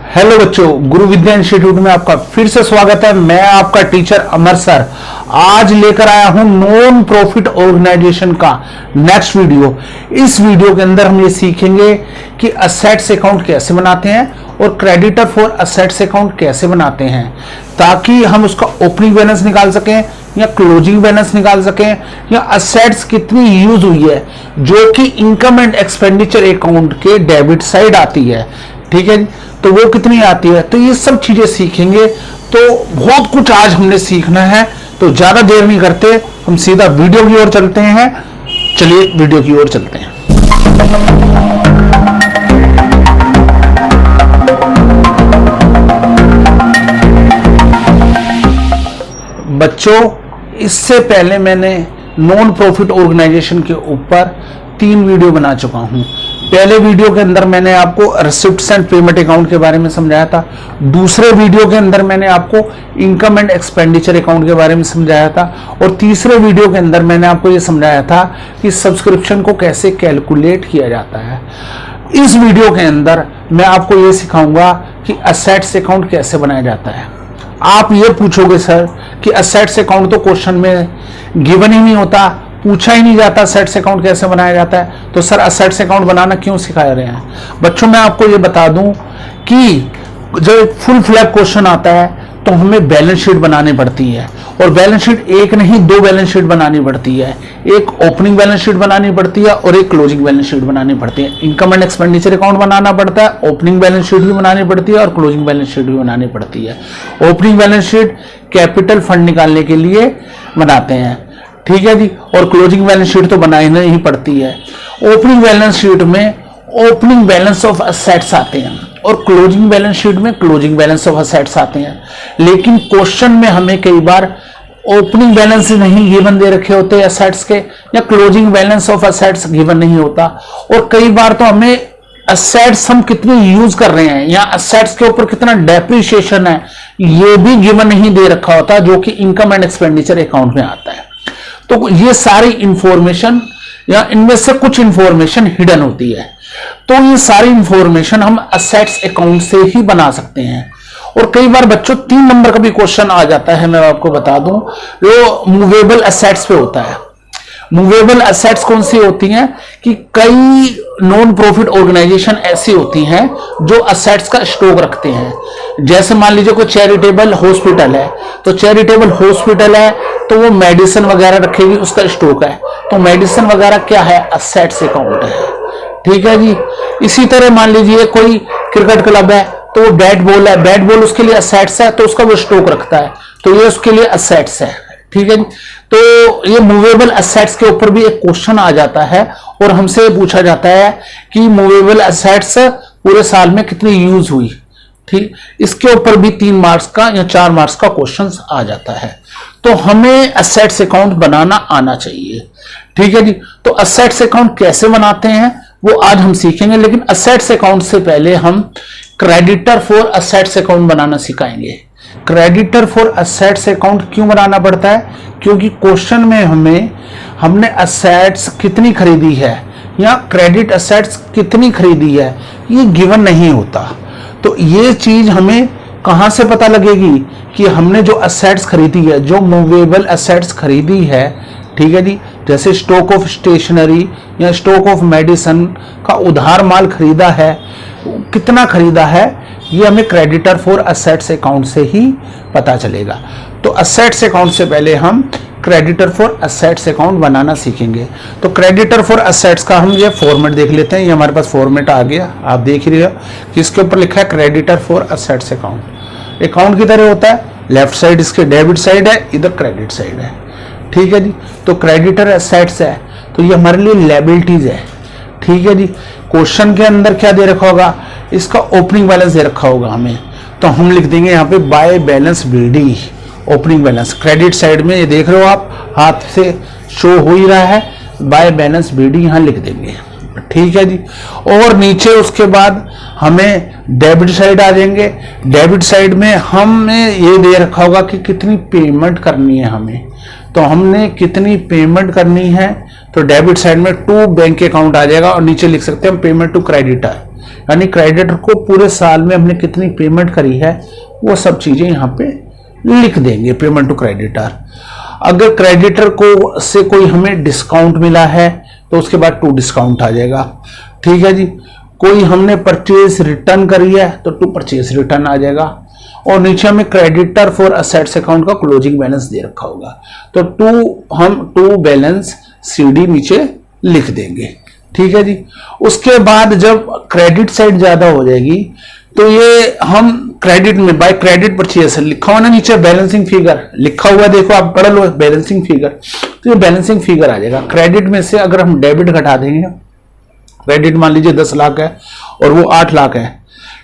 Hello बच्चों, गुरु विद्या institute में आपका फिर से स्वागत है। मैं आपका टीचर अमर सर आज लेकर आया हूं नॉन प्रॉफिट ऑर्गेनाइजेशन का नेक्स्ट वीडियो। इस वीडियो के अंदर हम ये सीखेंगे कि असेट्स अकाउंट कैसे बनाते हैं और क्रेडिटर फॉर असेट्स अकाउंट कैसे बनाते हैं, ताकि हम उसका ओपनिंग बैलेंस निकाल सकें या क्लोजिंग बैलेंस निकाल सकें, या असेट्स कितनी यूज हुई है जो कि इनकम एंड एक्सपेंडिचर अकाउंट के डेबिट साइड आती है। ठीक है, तो वो कितनी आती है, तो ये सब चीजें सीखेंगे। तो बहुत कुछ आज हमने सीखना है, तो ज्यादा देर नहीं करते, हम सीधा वीडियो की ओर चलते हैं। चलिए वीडियो की ओर चलते हैं। बच्चों, इससे पहले मैंने नॉन प्रॉफिट ऑर्गेनाइजेशन के ऊपर 3 वीडियो बना चुका हूं। पहले वीडियो के अंदर मैंने आपको रिसिप्ट्स एंड पेमेंट अकाउंट के बारे में समझाया था। दूसरे वीडियो के अंदर मैंने आपको इनकम एंड एक्सपेंडिचर अकाउंट के बारे में समझाया था। और तीसरे वीडियो के अंदर मैंने आपको यह समझाया था कि सब्सक्रिप्शन को कैसे कैलकुलेट किया जाता है। इस वीडियो के अंदर मैं आपको यह सिखाऊंगा कि असेट्स अकाउंट कैसे बनाया जाता है। आप ये पूछोगे सर कि असेट्स अकाउंट तो क्वेश्चन में गिवन ही नहीं होता, पूछा ही नहीं जाता असेट्स अकाउंट कैसे बनाया जाता है, तो सर असेट्स अकाउंट बनाना क्यों सिखा रहे हैं। बच्चों, मैं आपको ये बता दूं कि जब फुल फ्लैग क्वेश्चन आता है तो हमें बैलेंस शीट बनानी पड़ती है, और बैलेंस शीट एक नहीं 2 बैलेंस शीट बनानी पड़ती है। एक ओपनिंग बैलेंस शीट बनानी पड़ती है और एक क्लोजिंग बैलेंस शीट बनानी पड़ती है। इनकम एंड एक्सपेंडिचर अकाउंट बनाना पड़ता है, ओपनिंग बैलेंस शीट भी बनानी पड़ती है और क्लोजिंग बैलेंस शीट भी बनानी पड़ती है। Opening balance sheet capital fund निकालने के लिए बनाते हैं, ठीक है जी, और क्लोजिंग बैलेंस शीट तो बनानी ही पड़ती है। ओपनिंग बैलेंस शीट में ओपनिंग बैलेंस ऑफ असेट्स आते हैं और क्लोजिंग बैलेंस शीट में क्लोजिंग बैलेंस ऑफ असेट्स आते हैं। लेकिन क्वेश्चन में हमें कई बार ओपनिंग बैलेंस नहीं गिवन दे रखे होते असेट्स के, या closing balance of assets given नहीं होता, और कई बार तो हमें असेट्स हम कितनी यूज कर रहे हैं या असेट्स के ऊपर कितना डेप्रिसिएशन है ये भी गिवन नहीं दे रखा होता, जो कि इनकम एंड एक्सपेंडिचर अकाउंट में आता है। तो ये सारी इंफॉर्मेशन या इनमें से कुछ इंफॉर्मेशन हिडन होती है, तो ये सारी इंफॉर्मेशन हम असेट्स अकाउंट से ही बना सकते हैं। और कई बार बच्चों 3 नंबर का भी क्वेश्चन आ जाता है, मैं आपको बता दूं, जो मूवेबल असेट्स पे होता है। मूवेबल असेट्स कौन सी होती हैं कि कई नॉन प्रॉफिट ऑर्गेनाइजेशन ऐसी होती हैं जो असेट्स का स्टॉक रखते हैं। जैसे मान लीजिए कोई चैरिटेबल हॉस्पिटल है, तो चैरिटेबल हॉस्पिटल है तो वो मेडिसिन वगैरह रखेगी, उसका स्टॉक है, तो मेडिसिन वगैरह क्या है, असेट्स अकाउंट है। ठीक है जी। इसी तरह मान लीजिए कोई क्रिकेट क्लब है तो वो बैट बॉल है, बैट बॉल उसके लिए असेट्स है, तो उसका वो स्टॉक रखता है, तो ये उसके लिए असेट्स है। ठीक है जी। तो ये मूवेबल असेट्स के ऊपर भी एक क्वेश्चन आ जाता है और हमसे पूछा जाता है कि मूवेबल असेट्स पूरे साल में कितनी यूज हुई। ठीक, इसके ऊपर भी 3 मार्क्स का या 4 मार्क्स का क्वेश्चन आ जाता है। तो हमें असेट्स अकाउंट बनाना आना चाहिए। ठीक है जी। तो असेट्स अकाउंट कैसे बनाते हैं वो आज हम सीखेंगे, लेकिन असेट्स अकाउंट से पहले हम क्रेडिटर फॉर असेट्स अकाउंट बनाना सिखाएंगे। क्रेडिटर फॉर असेट्स अकाउंट क्यों बनाना पड़ता है, क्योंकि क्वेश्चन में हमने असेट्स कितनी खरीदी है या क्रेडिट असेट्स कितनी खरीदी है ये गिवन नहीं होता। तो ये चीज हमें कहां से पता लगेगी कि हमने जो असेट्स खरीदी है, जो मूवेबल असेट्स खरीदी है, ठीक है जी, जैसे स्टॉक ऑफ स्टेशनरी या स्टॉक ऑफ मेडिसिन का उधार माल खरीदा है, कितना खरीदा है, ये हमें क्रेडिटर फॉर असेट्स अकाउंट से ही पता चलेगा। तो असेट्स अकाउंट से पहले हम क्रेडिटर फॉर असेट्स अकाउंट बनाना सीखेंगे। तो क्रेडिटर फॉर असेट्स का हम ये फॉर्मेट देख लेते हैं। ये हमारे पास फॉर्मेट आ गया, आप देख रहे हो कि इसके ऊपर लिखा है creditor for assets account. Account की तरह होता है, लेफ्ट साइड इसके डेबिट साइड है, इधर क्रेडिट साइड है। ठीक है जी। तो क्रेडिटर असेट्स है तो ये हमारे लिए लायबिलिटीज है। ठीक है जी। क्वेश्चन के अंदर क्या दे रखा होगा, इसका ओपनिंग बैलेंस दे रखा होगा हमें, तो हम लिख देंगे यहाँ पे by balance BD opening balance. Credit side में ये देख रहे हो आप, हाथ से शो हो ही रहा है, बाय बैलेंस बीडी यहाँ लिख देंगे। ठीक है जी। और नीचे उसके बाद हमें डेबिट साइड आ जाएंगे। डेबिट साइड में हमें ये दे रखा होगा कि कितनी पेमेंट करनी है हमें, तो हमने कितनी पेमेंट करनी है, तो डेबिट साइड में टू बैंक अकाउंट आ जाएगा और नीचे लिख सकते हैं हम पेमेंट टू क्रेडिटर यानी क्रेडिटर को पूरे साल में हमने कितनी पेमेंट करी है वो सब चीजें यहाँ पे लिख देंगे, पेमेंट टू क्रेडिटर। अगर क्रेडिटर को से कोई हमें डिस्काउंट मिला है तो उसके बाद टू डिस्काउंट आ जाएगा, ठीक है जी। कोई हमने परचेज रिटर्न करी है तो टू परचेज रिटर्न आ जाएगा, और नीचे हमें क्रेडिटर फॉर असेट्स अकाउंट का क्लोजिंग बैलेंस दे रखा होगा तो हम टू बैलेंस सीडी नीचे लिख देंगे, ठीक है जी। उसके बाद जब क्रेडिट साइड ज्यादा हो जाएगी तो ये हम क्रेडिट में बाय क्रेडिट परचेज लिखा हुआ ना नीचे बैलेंसिंग फिगर लिखा हुआ, देखो आप पढ़ लो बैलेंसिंग फिगर, तो ये बैलेंसिंग फिगर आ जाएगा। क्रेडिट में से अगर हम डेबिट घटा देंगे, क्रेडिट मान लीजिए 10 लाख है और वो 8 लाख है,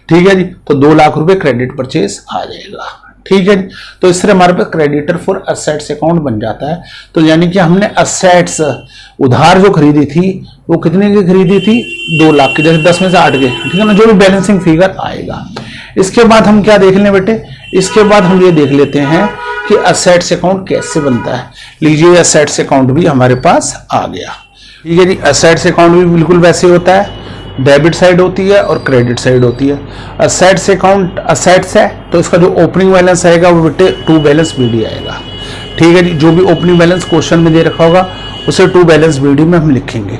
ठीक है जी, तो 2 लाख रुपए क्रेडिट परचेज आ जाएगा, ठीक है जी। तो इस तरह हमारे पास क्रेडिटर फॉर असेट्स अकाउंट बन जाता है। तो यानी कि हमने असेट्स उधार जो खरीदी थी वो कितने की खरीदी थी, 2 लाख की, जैसे 10 में से 8 के, ठीक है ना, जो भी बैलेंसिंग फिगर आएगा। इसके बाद हम क्या देख लें बेटे, इसके बाद हम ये देख लेते हैं कि असेट्स अकाउंट कैसे बनता है। लीजिए असेट्स अकाउंट भी हमारे पास आ गया, ठीक है जी। असेट्स अकाउंट भी बिल्कुल वैसे होता है, डेबिट साइड होती है और क्रेडिट साइड होती है। असेट्स अकाउंट असेट्स है तो इसका जो ओपनिंग बैलेंस आएगा वो बेटे टू बैलेंस बीडी आएगा, ठीक है जी। जो भी ओपनिंग बैलेंस क्वेश्चन में दे रखा होगा उसे टू बैलेंस बीडी में हम लिखेंगे,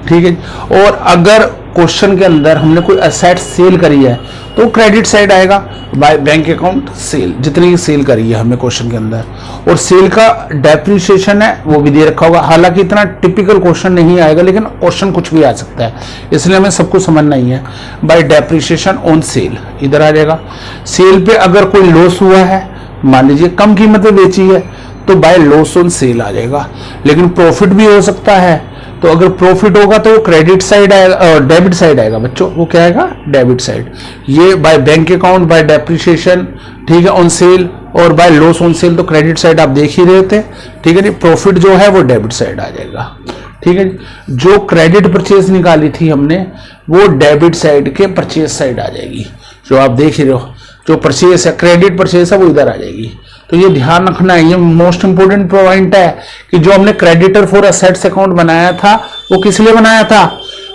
ठीक है जी। और अगर क्वेश्चन के अंदर हमने कोई असेट सेल करी है तो क्रेडिट साइड आएगा, बाय बैंक अकाउंट सेल, जितनी सेल करी है हमने क्वेश्चन के अंदर, और सेल का डेप्रिसिएशन है वो भी दे रखा होगा। हालांकि इतना टिपिकल क्वेश्चन नहीं आएगा लेकिन क्वेश्चन कुछ भी आ सकता है, इसलिए हमें सब कुछ समझना ही है। बाय डेप्रिसिएशन ऑन सेल इधर आ जाएगा। सेल पे अगर कोई लॉस हुआ है, मान लीजिए कम कीमत में बेची है तो बाय लॉस ऑन सेल आ जाएगा। लेकिन प्रॉफिट भी हो सकता है, तो अगर प्रॉफिट होगा तो क्रेडिट साइड आएगा, डेबिट साइड आएगा बच्चों, वो क्या आएगा, डेबिट साइड। ये by bank account, bye depreciation, ठीक है, ऑन सेल, और बाय लॉस ऑन सेल तो क्रेडिट साइड आप देख ही रहे थे, ठीक है जी। प्रॉफिट जो है वो डेबिट साइड आ जाएगा, ठीक है जी। जो क्रेडिट परचेज निकाली थी हमने वो डेबिट साइड के परचेज साइड आ जाएगी, जो आप देख ही रहे हो। जो परचेज है, क्रेडिट परचेज है, वो इधर आ जाएगी। तो ये ध्यान रखना है, ये मोस्ट इंपोर्टेंट पॉइंट है कि जो हमने क्रेडिटर फॉर असेट्स अकाउंट बनाया था वो किस लिए बनाया था,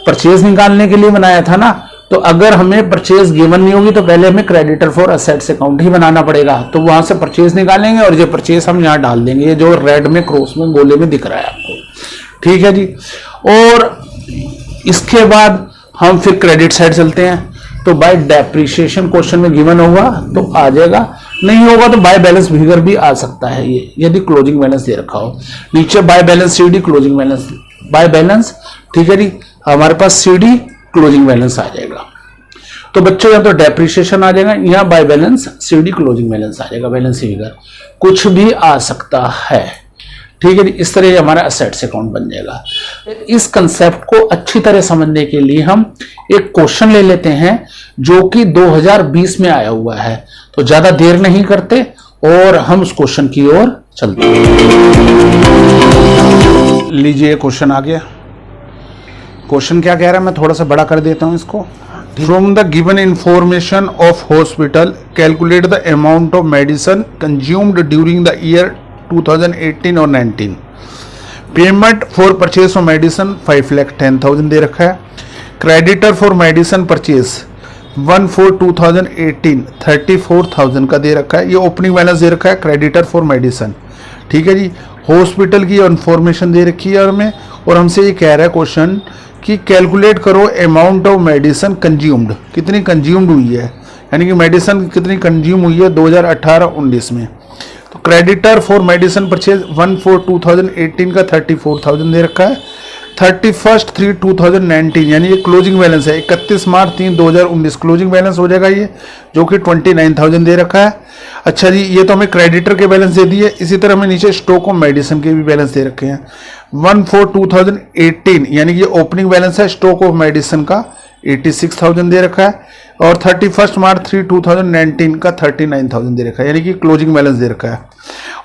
परचेज निकालने के लिए बनाया था ना। तो अगर हमें परचेज गिवन नहीं होगी तो पहले हमें क्रेडिटर फॉर असेट्स अकाउंट ही बनाना पड़ेगा। तो वहां से परचेज निकालेंगे और ये परचेज हम यहाँ डाल देंगे, ये जो रेड में क्रॉस में गोले में दिख रहा है आपको, ठीक है जी। और इसके बाद हम फिर क्रेडिट साइड चलते हैं। तो बाय डेप्रिसिएशन क्वेश्चन में गिवन होगा तो आ जाएगा, नहीं होगा तो बाय बैलेंस फिगर भी आ सकता है ये, यदि क्लोजिंग बैलेंस दे रखा हो। नीचे by balance CD closing balance, by balance, ठीक है जी, हमारे पास सीडी क्लोजिंग बैलेंस आ जाएगा। तो बच्चों यहाँ तो डेप्रिसिएशन आ जाएगा, यहाँ by balance CD closing balance आ जाएगा, बैलेंस फिगर कुछ भी आ सकता है, ठीक है जी। इस तरह हमारा असेट्स अकाउंट बन जाएगा। इस कंसेप्ट को अच्छी तरह समझने के लिए हम एक क्वेश्चन ले लेते हैं जो कि 2020 में आया हुआ है। तो ज्यादा देर नहीं करते और हम उस क्वेश्चन की ओर चलते हैं। लीजिए क्वेश्चन आ गया। क्वेश्चन क्या कह रहा है, मैं थोड़ा सा बड़ा कर देता हूं इसको। From the given information of hospital calculate the amount of medicine consumed during the year 2018 और 19। Payment for purchase of medicine 5,10,000 दे रखा है। Creditor for medicine purchase 1 for 2018 34,000 का दे रखा है। ये ओपनिंग बैलेंस दे रखा है क्रेडिटर फॉर मेडिसिन, ठीक है जी। हॉस्पिटल की इंफॉर्मेशन दे रखी है हमें, और हमसे ये कह रहा है क्वेश्चन कि कैलकुलेट करो अमाउंट ऑफ मेडिसिन कंज्यूम्ड, कितनी कंज्यूम्ड हुई है, यानी कि मेडिसिन कितनी कंज्यूम हुई है 2018-19 में। तो creditor for medicine purchase 1 for 2018 का 34,000 दे रखा है। 31/3/2019 यानी ये क्लोजिंग बैलेंस है, 31 मार्च 2019 क्लोजिंग बैलेंस हो जाएगा ये, जो कि 29,000 दे रखा है। अच्छा जी, ये तो हमें क्रेडिटर के बैलेंस दे दिए। इसी तरह हमें नीचे स्टॉक ऑफ मेडिसिन के भी बैलेंस दे रखे हैं। 1 for 2018 यानी कि ये ओपनिंग बैलेंस है स्टॉक ऑफ मेडिसिन का 86,000 दे रखा है, और 31 मार्च 2019 का 39,000 दे रखा है, यानी कि क्लोजिंग बैलेंस दे रखा है।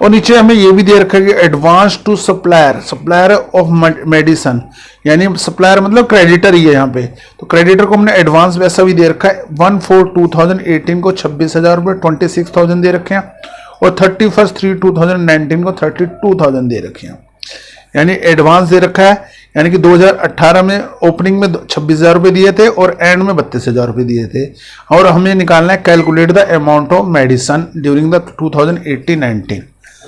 और नीचे हमें ये भी दे रखा है कि advance to supplier, supplier of medicine, यानी सप्लायर मतलब क्रेडिटर ही है यहाँ पे, तो क्रेडिटर को हमने एडवांस वैसा भी दे रखा है। 1 for 2018 को 26,000 रुपये 26,000 दे रखे हैं, और 31/3/2019 को 32,000 दे रखे हैं, यानी एडवांस दे रखा है यानी कि 2018 में ओपनिंग में 26,000 रुपये दिए थे और एंड में 32,000 रुपये दिए थे। और हमें निकालना है calculate the amount of medicine during the 2018-19।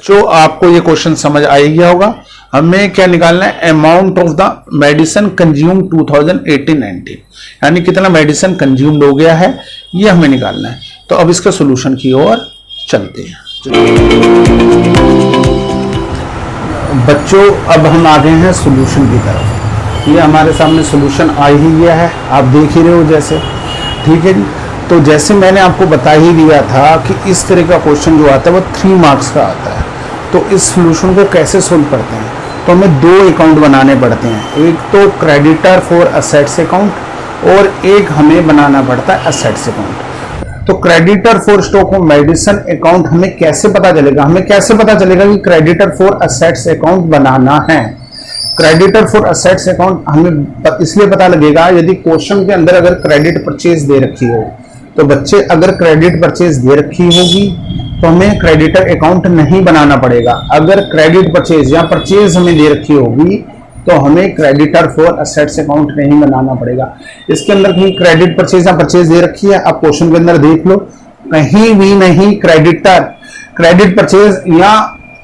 जो आपको ये क्वेश्चन समझ आ गया होगा, हमें क्या निकालना है, amount of the medicine consume 2018-19, यानी कितना मेडिसिन कंज्यूम्ड हो गया है, ये हमें निकालना है। तो अब इसका सोल्यूशन की ओर चलते हैं। बच्चों अब हम आ गए हैं सोल्यूशन की तरफ। ये हमारे सामने सोल्यूशन आ ही गया है, आप देख ही रहे हो जैसे, ठीक है जी। तो जैसे मैंने आपको बता ही दिया था कि इस तरह का क्वेश्चन जो आता है वो 3 मार्क्स का आता है। तो इस सोल्यूशन को कैसे सोल्व करते हैं, तो हमें 2 अकाउंट बनाने पड़ते हैं। एक तो क्रेडिटर फॉर असेट्स अकाउंट और एक हमें बनाना पड़ता है असेट्स अकाउंट। तो creditor for stock of medicine account हमें कैसे पता चलेगा, हमें कैसे पता चलेगा कि क्रेडिटर फॉर असेट्स अकाउंट बनाना है। क्रेडिटर फॉर असेट्स अकाउंट हमें इसलिए पता लगेगा यदि क्वेश्चन के अंदर अगर क्रेडिट परचेज दे रखी हो। तो बच्चे अगर क्रेडिट परचेज दे रखी होगी तो हमें क्रेडिटर अकाउंट नहीं बनाना पड़ेगा। अगर क्रेडिट परचेज या परचेज हमें दे रखी होगी तो हमें क्रेडिटर फॉर असेट्स अकाउंट नहीं बनाना पड़ेगा। इसके अंदर कहीं क्रेडिट परचेज या परचेज दे रखी है, आप क्वेश्चन के अंदर देख लो, कहीं भी नहीं क्रेडिटर क्रेडिट परचेज या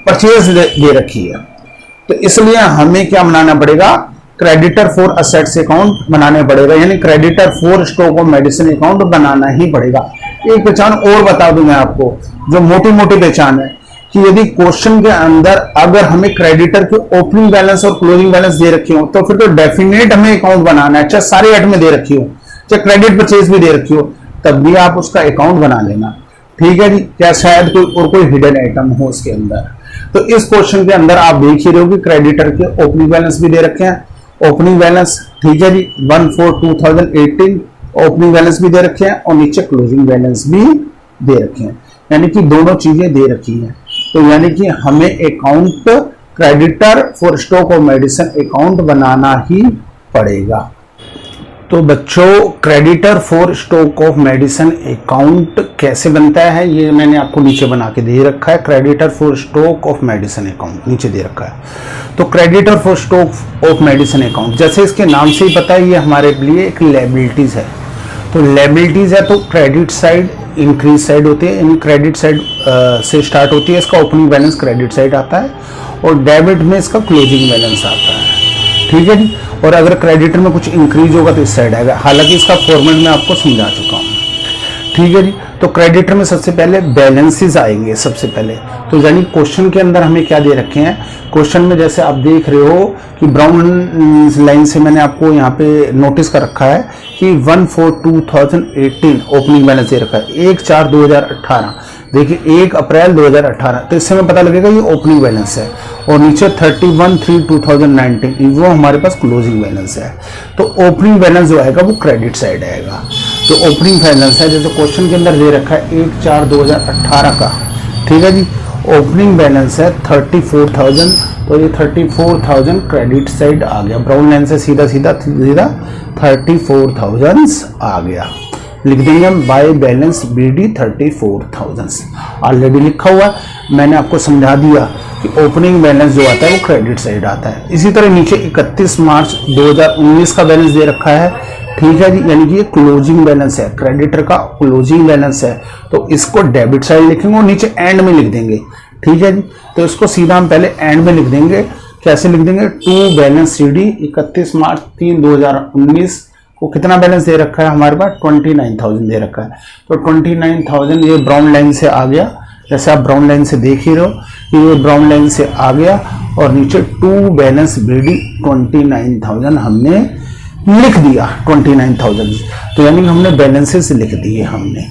परचेज दे रखी है। तो इसलिए हमें क्या बनाना पड़ेगा, क्रेडिटर फॉर असेट्स अकाउंट बनाने पड़ेगा, यानी creditor for stock of medicine account बनाना ही पड़ेगा। एक पहचान और बता दूं मैं आपको, जो मोटी मोटी पहचान है कि यदि क्वेश्चन के अंदर अगर हमें क्रेडिटर के ओपनिंग बैलेंस और क्लोजिंग बैलेंस दे रखी हो तो फिर तो डेफिनेट हमें अकाउंट बनाना है, चाहे सारे एड में दे रखी हो, चाहे क्रेडिट परचेज भी दे रखी हो, तब भी आप उसका अकाउंट बना लेना, ठीक है जी। क्या शायद कोई हिडन आइटम हो उसके अंदर। तो इस क्वेश्चन के अंदर आप देख ही रहे हो कि क्रेडिटर के ओपनिंग बैलेंस भी दे रखे हैं, ओपनिंग बैलेंस, ठीक है जी, 1/4/2018 ओपनिंग बैलेंस भी दे रखे हैं और नीचे क्लोजिंग बैलेंस भी दे रखे हैं, यानी कि दोनों चीजें दे रखी हैं। तो यानी कि हमें account creditor for stock of medicine account बनाना ही पड़ेगा। तो बच्चों creditor for stock of medicine account कैसे बनता है ये मैंने आपको नीचे बना के दे रखा है। Creditor for stock of medicine account नीचे दे रखा है। तो creditor for stock of medicine account, जैसे इसके नाम से ही पता है, ये हमारे लिए एक लायबिलिटीज है। तो लायबिलिटीज है तो क्रेडिट साइड इंक्रीज साइड होती है, यानी क्रेडिट साइड से स्टार्ट होती है, इसका ओपनिंग बैलेंस क्रेडिट साइड आता है और डेबिट में इसका क्लोजिंग बैलेंस आता है, ठीक है जी। और अगर क्रेडिटर में कुछ इंक्रीज होगा तो इस साइड आएगा, हालांकि इसका फॉर्मेट मैं आपको समझा चुका हूँ, ठीक है जी। तो क्रेडिटर में सबसे पहले बैलेंसेस आएंगे सबसे पहले। तो यानी क्वेश्चन के अंदर हमें क्या दे रखे हैं, क्वेश्चन में जैसे आप देख रहे हो कि ब्राउन लाइन से मैंने आपको यहाँ पे नोटिस कर रखा है कि 1/4/2018 ओपनिंग बैलेंस दे रखा है, 1/4/2018, देखिए 1 अप्रैल 2018। तो इससे हमें पता लगेगा ये ओपनिंग बैलेंस है। और नीचे 31/3/2019 वो हमारे पास क्लोजिंग बैलेंस है। तो ओपनिंग बैलेंस जो आएगा वो क्रेडिट साइड आएगा। तो ओपनिंग बैलेंस है जैसे क्वेश्चन के अंदर दे रखा है 1/4/2018 का, ठीक है जी। ओपनिंग बैलेंस है 34,000, तो ये 34,000 क्रेडिट साइड आ गया, ब्राउन लाइन से सीधा 34,000 आ गया। लिख देंगे हम बाय बैलेंस BD 34,000 ऑलरेडी लिखा हुआ, मैंने आपको समझा दिया कि ओपनिंग बैलेंस जो आता है वो क्रेडिट साइड आता है। इसी तरह नीचे 31 मार्च 2019 का बैलेंस दे रखा है, ठीक है जी, यानी कि ये क्लोजिंग बैलेंस है, क्रेडिटर का क्लोजिंग बैलेंस है, तो इसको डेबिट साइड लिखेंगे और नीचे एंड में लिख देंगे, ठीक है जी। तो इसको सीधा हम पहले एंड में लिख देंगे, कैसे लिख देंगे, टू बैलेंस CD 31 मार्च 3 2019 को कितना बैलेंस दे रखा है हमारे पास, 29,000 दे रखा है। तो 29,000 ये ब्राउन लाइन से आ गया, जैसे आप ब्राउन लाइन से देख ही रहो कि ये ब्राउन लाइन से आ गया और नीचे टू बैलेंस BD 29,000 हमने लिख दिया, 29,000। तो यानी हमने बैलेंसेस लिख दिए हमने,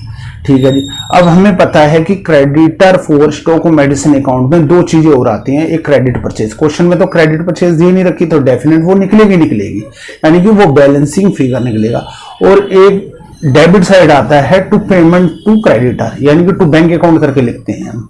ठीक है जी। अब हमें पता है कि creditor for stock of medicine account में 2 चीजें और आती हैं, एक क्रेडिट परचेज। क्वेश्चन में तो क्रेडिट परचेज दी नहीं रखी तो डेफिनेट वो निकलेगी, यानी कि वो बैलेंसिंग फिगर निकलेगा। और एक डेबिट साइड आता है टू पेमेंट टू क्रेडिटर, यानी कि टू बैंक अकाउंट करके लिखते हैं हम,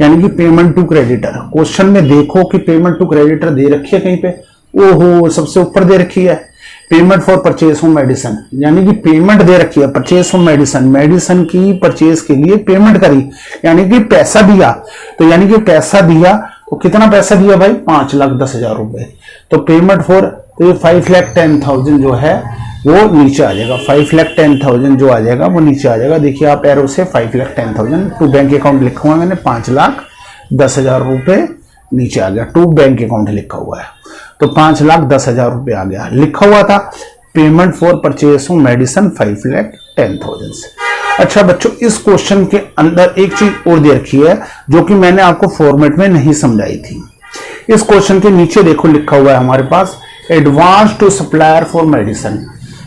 यानी कि पेमेंट टू क्रेडिटर। क्वेश्चन में देखो कि पेमेंट टू क्रेडिटर दे रखी है कहीं पे, ओहो सबसे ऊपर दे रखी है payment for purchase of medicine, यानी कि पेमेंट दे रखी है परचेज ऑफ मेडिसिन, मेडिसिन की परचेज के लिए पेमेंट करी, यानी कि पैसा दिया। तो यानी कि पैसा दिया तो कितना पैसा दिया भाई, 5,10,000 रुपए। तो पेमेंट फॉर तो ये 5,10,000 जो है वो नीचे आ जाएगा। 5,10,000 जो आ जाएगा वो नीचे आ जाएगा। देखिए आप एरो से 5,10,000 टू बैंक अकाउंट लिखा हुआ है मैंने, 5,10,000 रुपए नीचे आ गया। टू बैंक अकाउंट लिखा हुआ है तो 5,10,000 रुपए आ गया। लिखा हुआ था payment for purchase of medicine 5,10,000 से। अच्छा बच्चों, इस क्वेश्चन के अंदर एक चीज और दे रखी है जो कि मैंने आपको फॉर्मेट में नहीं समझाई थी। इस क्वेश्चन के नीचे देखो लिखा हुआ है हमारे पास advance to supplier for medicine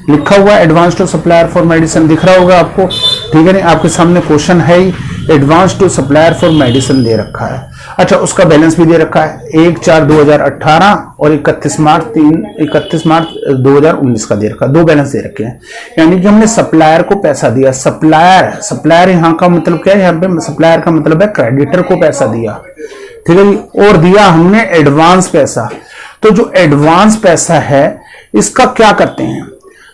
लिखा हुआ है। Advance to supplier for medicine दिख रहा होगा आपको, ठीक है नहीं? आपके सामने क्वेश्चन है ही, advance to supplier for medicine दे रखा है। अच्छा, उसका बैलेंस भी दे रखा है 1/4/2018 और 31 मार्च 2019 का दे रखा है। दो बैलेंस दे रखे हैं, यानी कि हमने सप्लायर को पैसा दिया। सप्लायर यहाँ का मतलब क्या है? यहाँ पे सप्लायर का मतलब है क्रेडिटर को पैसा दिया, ठीक है जी। और दिया हमने एडवांस पैसा। तो जो एडवांस पैसा है इसका क्या करते हैं?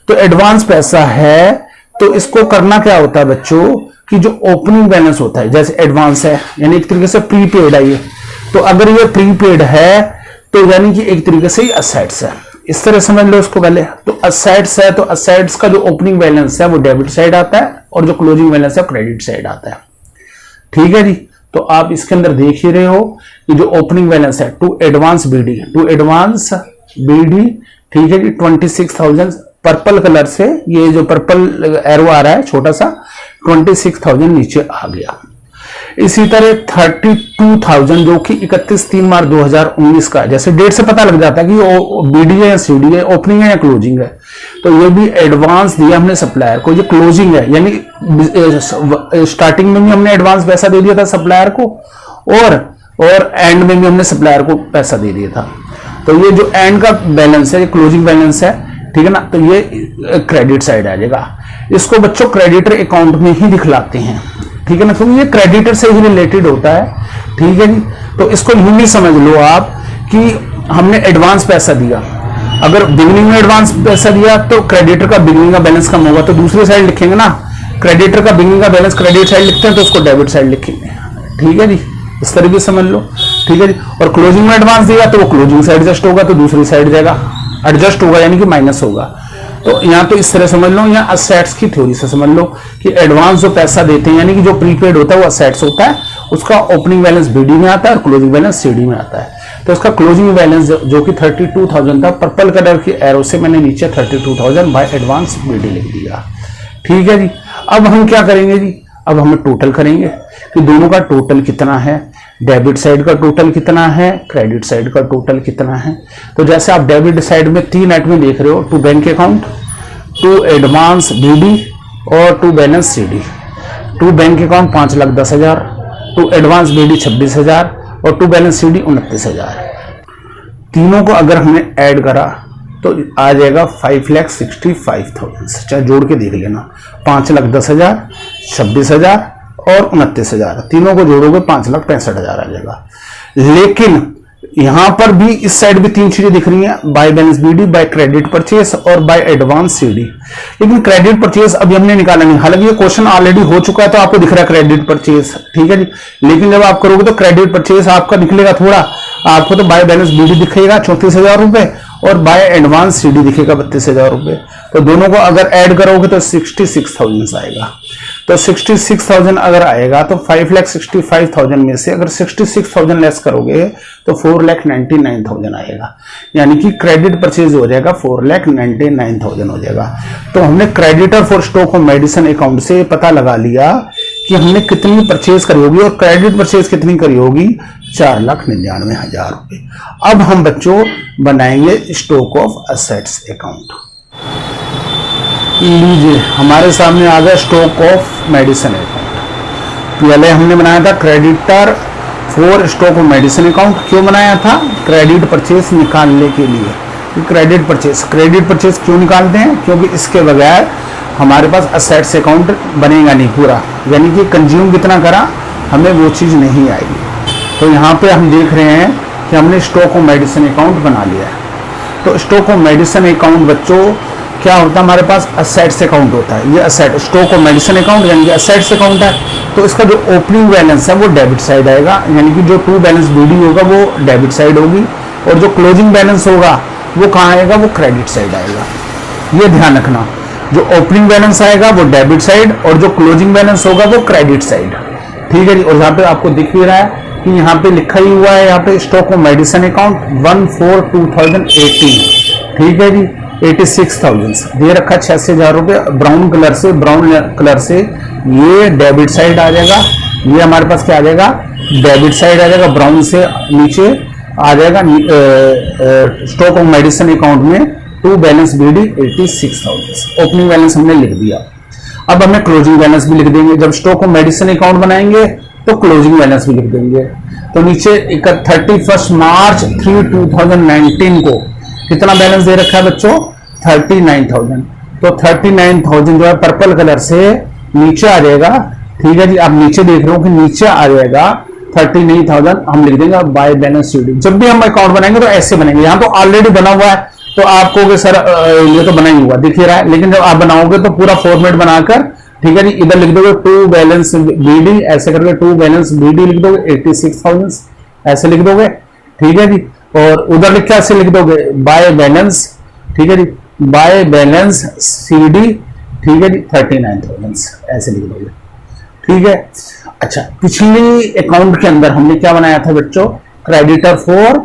तो एडवांस पैसा है तो इसको करना क्या होता है बच्चों कि जो ओपनिंग बैलेंस होता है, जैसे एडवांस है यानी एक तरीके से प्रीपेड है ये, तो अगर ये प्रीपेड है तो यानी कि एक तरीके से असेट्स है। इस तरह समझ लो इसको पहले। तो असेट्स है तो असेट्स का जो ओपनिंग बैलेंस है वो डेबिट साइड आता है और जो क्लोजिंग बैलेंस है क्रेडिट साइड आता है, ठीक है जी। तो आप इसके अंदर देख ही रहे हो कि जो ओपनिंग बैलेंस है टू एडवांस बीडी, ठीक है जी, 26,000 पर्पल कलर से, ये जो पर्पल एरो आ रहा है छोटा सा, 26,000 नीचे आ गया। इसी तरह 32,000 जो कि 31 मार्च 2019 का, जैसे डेट से पता लग जाता है कि वो बीडी है या सीडी है, ओपनिंग है या क्लोजिंग है। तो ये भी एडवांस दिया हमने सप्लायर को, ये क्लोजिंग है, यानी स्टार्टिंग में भी हमने एडवांस पैसा दे दिया था सप्लायर को और एंड में भी हमने सप्लायर को पैसा दे दिया था। तो ये जो एंड का बैलेंस है ये क्लोजिंग बैलेंस है, ठीक है ना। तो ये क्रेडिट साइड आ जाएगा। इसको बच्चों क्रेडिटर अकाउंट में ही दिखलाते हैं, ठीक है ना, क्योंकि ये क्रेडिटर से ही रिलेटेड होता है, ठीक है जी। तो इसको यूं भी समझ लो आप कि हमने एडवांस पैसा दिया, अगर बिगिनिंग में एडवांस पैसा दिया तो क्रेडिटर का बिगिनिंग का बैलेंस कम होगा, तो दूसरी साइड लिखेंगे ना, क्रेडिटर का बिगिनिंग का बैलेंस क्रेडिट साइड लिखते हैं तो उसको डेबिट साइड लिखेंगे, ठीक है जी। इस तरीके से समझ लो, ठीक है जी। और क्लोजिंग में एडवांस दिया तो वो क्लोजिंग से एडजस्ट होगा तो दूसरी साइड जाएगा, एडजस्ट होगा यानी कि माइनस होगा। तो यहाँ तो इस तरह समझ लो, या असेट्स की थ्योरी से समझ लो कि एडवांस जो पैसा देते हैं यानी कि जो प्रीपेड होता है वो असेट्स होता है, उसका ओपनिंग बैलेंस बीडी में आता है और क्लोजिंग बैलेंस सीडी में आता है। तो उसका क्लोजिंग बैलेंस जो कि 32,000 था, पर्पल कलर की एरो से मैंने नीचे 32,000 बाय एडवांस बीडी लिख दिया, ठीक है जी। अब हम क्या करेंगे जी, अब हम टोटल करेंगे कि दोनों का टोटल कितना है, डेबिट साइड का टोटल कितना है, क्रेडिट साइड का टोटल कितना है। तो जैसे आप डेबिट साइड में 3 आइटम देख रहे हो, to bank account, to advance BD और to balance CD. To bank account 5,10,000, to advance BD 26,000 और टू बैलेंस सीडी 29,000। तीनों को अगर हमने ऐड करा तो आ जाएगा 5,65,000। चाहे जोड़ के देख लेना, 5,10,000, 26,000 और 29,000, तीनों को जोड़ोगे 5,65,000 आ जाएगा। लेकिन यहां पर भी इस साइड भी 3 चीजें दिख रही हैं, by balance BD, by credit purchase और बाय एडवांस सीडी। लेकिन क्रेडिट परचेस अभी हमने निकाला नहीं, हालांकि ये क्वेश्चन ऑलरेडी हो चुका है तो आपको दिख रहा है क्रेडिट परचेस, ठीक है जी। लेकिन जब आप करोगे तो क्रेडिट परचेस आपका निकलेगा थोड़ा, आपको तो बाय बैलेंस बीडी दिखेगा 34,000 रुपए और बाय एडवांस सीडी दिखेगा 32,000 रुपए। तो दोनों को अगर ऐड करोगे तो 66,000 आएगा। तो 66,000 अगर आएगा तो 5,65,000 में से अगर 66,000 लेस करोगे तो 4,99,000 आएगा, यानी कि क्रेडिट परचेज हो जाएगा 4,99,000 हो जाएगा। तो हमने creditor for stock of medicine account से पता लगा लिया कि हमने कितनी परचेज करी होगी और क्रेडिट परचेज कितनी करी होगी, 4,99,000 रुपए। अब हम बच्चों बनाएंगे स्टॉक ऑफ असेट्स अकाउंट। लीजिए हमारे सामने आ गया स्टॉक ऑफ मेडिसिन अकाउंट। पहले हमने बनाया था creditor for stock of medicine account. क्यों बनाया था? क्रेडिट परचेस निकालने के लिए। क्रेडिट परचेस क्यों निकालते हैं? क्योंकि इसके बगैर हमारे पास असेट्स अकाउंट बनेगा नहीं पूरा, यानी कि कंज्यूम कितना करा हमें वो चीज नहीं आएगी। तो यहाँ पे हम देख रहे हैं कि हमने स्टॉक ऑफ मेडिसिन अकाउंट बना लिया है। तो स्टॉक ऑफ मेडिसिन अकाउंट बच्चों क्या होता है, हमारे पास असेट्स अकाउंट होता है। ये asset stock of medicine account यानी कि असेट्स अकाउंट है। तो इसका जो ओपनिंग बैलेंस है वो डेबिट साइड आएगा, यानी कि जो टू बैलेंस बीडी होगा वो डेबिट साइड होगी और जो क्लोजिंग बैलेंस होगा वो कहाँ आएगा, वो क्रेडिट साइड आएगा। ये ध्यान रखना, जो ओपनिंग बैलेंस आएगा वो डेबिट साइड और जो क्लोजिंग बैलेंस होगा वो क्रेडिट साइड। ठीक है जी। और यहाँ पे आपको दिख भी रहा है कि यहाँ पे लिखा ही हुआ है, यहाँ पे स्टॉक ऑफ मेडिसिन अकाउंट 1/4/2018, ठीक है जी, 86,000 दे रखा, 86,000 रुपये ब्राउन कलर से ये डेबिट साइड आ जाएगा। ये हमारे पास क्या आ जाएगा, डेबिट साइड आ जाएगा। ब्राउन से नीचे आ जाएगा स्टॉक ऑफ मेडिसिन अकाउंट में to balance BD 86,000, opening balance हमने लिख दिया। अब हमें क्लोजिंग बैलेंस भी लिख देंगे। जब स्टॉक ऑफ मेडिसिन अकाउंट बनाएंगे तो क्लोजिंग बैलेंस भी लिख देंगे। तो नीचे 31 मार्च 2019 को कितना बैलेंस दे रखा है बच्चों, 39,000। तो 39,000 जो है पर्पल कलर से नीचे आ जाएगा। ठीक है जी, आप नीचे देख रहे हो कि नीचे आ जाएगा 39,000, हम लिख देंगे बाय बैलेंस शीट। जब भी हम अकाउंट बनाएंगे तो ऐसे बनेंगे। यहाँ तो ऑलरेडी बना हुआ है तो आपको सर ये तो बना ही हुआ दिख ही रहा है, लेकिन जब आप बनाओगे तो पूरा फॉर्मेट बनाकर, ठीक है जी, इधर लिख दोगे टू बैलेंस बीडी, ऐसे करके टू बैलेंस बीडी लिख दोगे 86,000 ऐसे लिख दोगे। ठीक है जी। और उधर लिख के ऐसे लिख दोगे बाय बैलेंस, ठीक है जी, बाय बैलेंस सीडी, ठीक है जी, 39,000 ऐसे लिख दोगे। ठीक है। अच्छा, पिछली अकाउंट के अंदर हमने क्या बनाया था बच्चों, क्रेडिटर फॉर,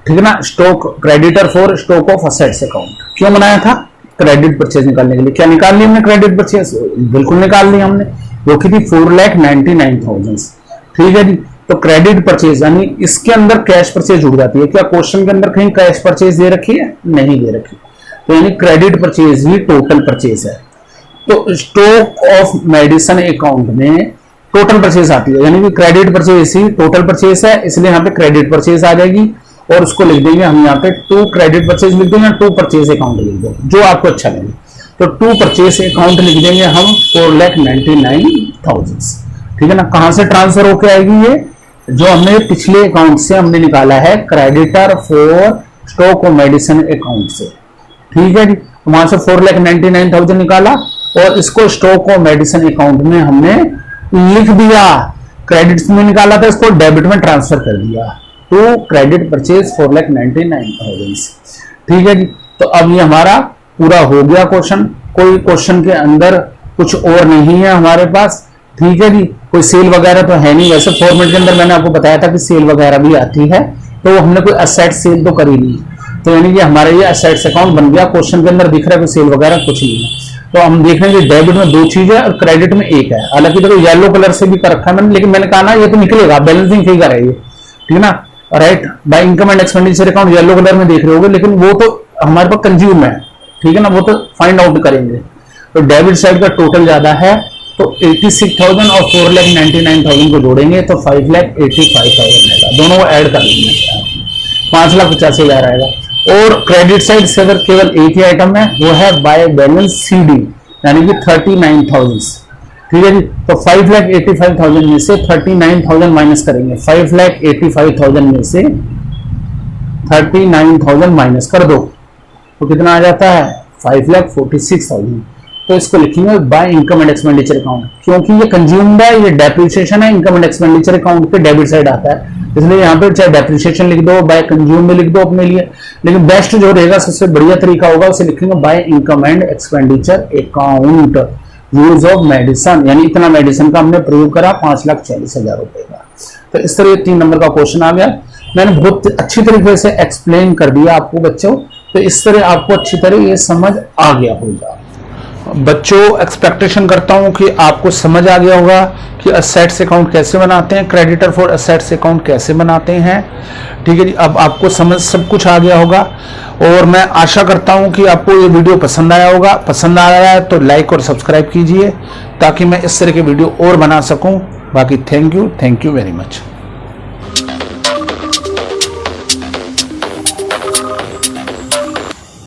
ठीक है ना, creditor for stock of assets account. क्यों बनाया था, क्रेडिट परचेज निकालने के लिए। क्या निकाल ली हमने क्रेडिट परचेज, बिल्कुल निकाल ली हमने, वो की थी 4,99,000। ठीक है जी। तो क्रेडिट परचेज यानी इसके अंदर कैश परचेज जुड़ जाती है। क्या क्वेश्चन के अंदर कहीं कैश परचेज दे रखी है, नहीं दे रखी। तो यानी क्रेडिट परचेज ही टोटल परचेज है। तो स्टॉक ऑफ मेडिसिन अकाउंट में टोटल परचेज आती है, यानी कि क्रेडिट परचेज ही टोटल परचेज है, इसलिए यहाँ पे क्रेडिट परचेज आ जाएगी। और उसको लिख देंगे हम यहाँ पे टू क्रेडिट परचेज लिख देंगे, टू परचेज अकाउंट लिख दो, जो आपको अच्छा लगे। तो टू परचेज अकाउंट लिख देंगे हम 4,99,000। ठीक है ना। कहां से ट्रांसफर होके आएगी ये, जो हमने पिछले अकाउंट से हमने निकाला है, creditor for stock of medicine account से। ठीक है जी। वहां से 4,99,000 निकाला और इसको स्टॉक ऑफ मेडिसिन अकाउंट में हमने लिख दिया। क्रेडिट में निकाला था, इसको डेबिट में ट्रांसफर कर दिया। तो क्रेडिट परचेज 4,99,000। ठीक है जी। तो अब ये हमारा पूरा हो गया क्वेश्चन। कोई क्वेश्चन के अंदर कुछ और नहीं है हमारे पास। ठीक है जी। कोई सेल वगैरह तो है नहीं। वैसे फॉर्मेट के अंदर मैंने आपको बताया था कि सेल वगैरह भी आती है, तो हमने कोई असेट सेल तो करी नहीं। तो यानी कि हमारा ये असेट्स अकाउंट बन गया। क्वेश्चन के अंदर दिख रहा है कि सेल वगैरह कुछ नहीं है। तो हम देख रहे हैं कि डेबिट में 2 चीज है और क्रेडिट में 1 है। हालांकि देखो येलो कलर से भी कर रखा है मैंने, लेकिन मैंने कहा ना ये तो निकलेगा, बैलेंसिंग फिगर है ये। ठीक है ना। Right. By income and expenditure account yellow colour में देख रहे होगे, लेकिन वो तो हमारे पास कंज्यूम है। ठीक है ना, वो तो फाइंड आउट करेंगे। तो डेबिट साइड का टोटल ज्यादा है, तो 86,000 और 4,99,000 को जोड़ेंगे तो 5,85,000 आएगा। दोनों को ऐड कर लेंगे, 5,85,000 आएगा। और क्रेडिट साइड से अगर केवल एक ही आइटम है, वो है बाय बैलेंस सीडी, यानी कि 39,000। ठीक है जी। तो 5,85,000 में से 39,000 माइनस करेंगे। 5,85,000 में से 39,000 माइनस कर दो तो कितना आ जाता है, 5,46,000। तो इसको लिखेंगे by income and expenditure account, क्योंकि ये कंज्यूम्ड है, ये डेप्रिसिएशन है। इनकम एंड एक्सपेंडिचर अकाउंट पे डेबिट साइड आता है, इसलिए यहाँ पे चाहे डेप्रिसिएशन लिख दो, बाय कंज्यूम में लिख दो अपने लिए। लेकिन बेस्ट जो रहेगा, सबसे बढ़िया तरीका होगा, उसे लिखेंगे by income and expenditure account use of medicine, यानी इतना मेडिसिन का हमने प्रयोग करा 5,40,000 रुपए का। तो इस तरह 3 नंबर का क्वेश्चन आ गया। मैंने बहुत अच्छी तरीके से एक्सप्लेन कर दिया आपको बच्चों। तो इस तरह आपको अच्छी तरह ये समझ आ गया होगा। बच्चों, एक्सपेक्टेशन करता हूं कि आपको समझ आ गया होगा कि असेट्स अकाउंट कैसे बनाते हैं, क्रेडिटर फॉर असेट्स अकाउंट कैसे बनाते हैं। ठीक है जी। अब आपको समझ सब कुछ आ गया होगा और मैं आशा करता हूं कि आपको ये वीडियो पसंद आया होगा। पसंद आ रहा है तो लाइक और सब्सक्राइब कीजिए ताकि मैं इस तरह के वीडियो और बना सकूं। बाकी थैंक यू वेरी मच।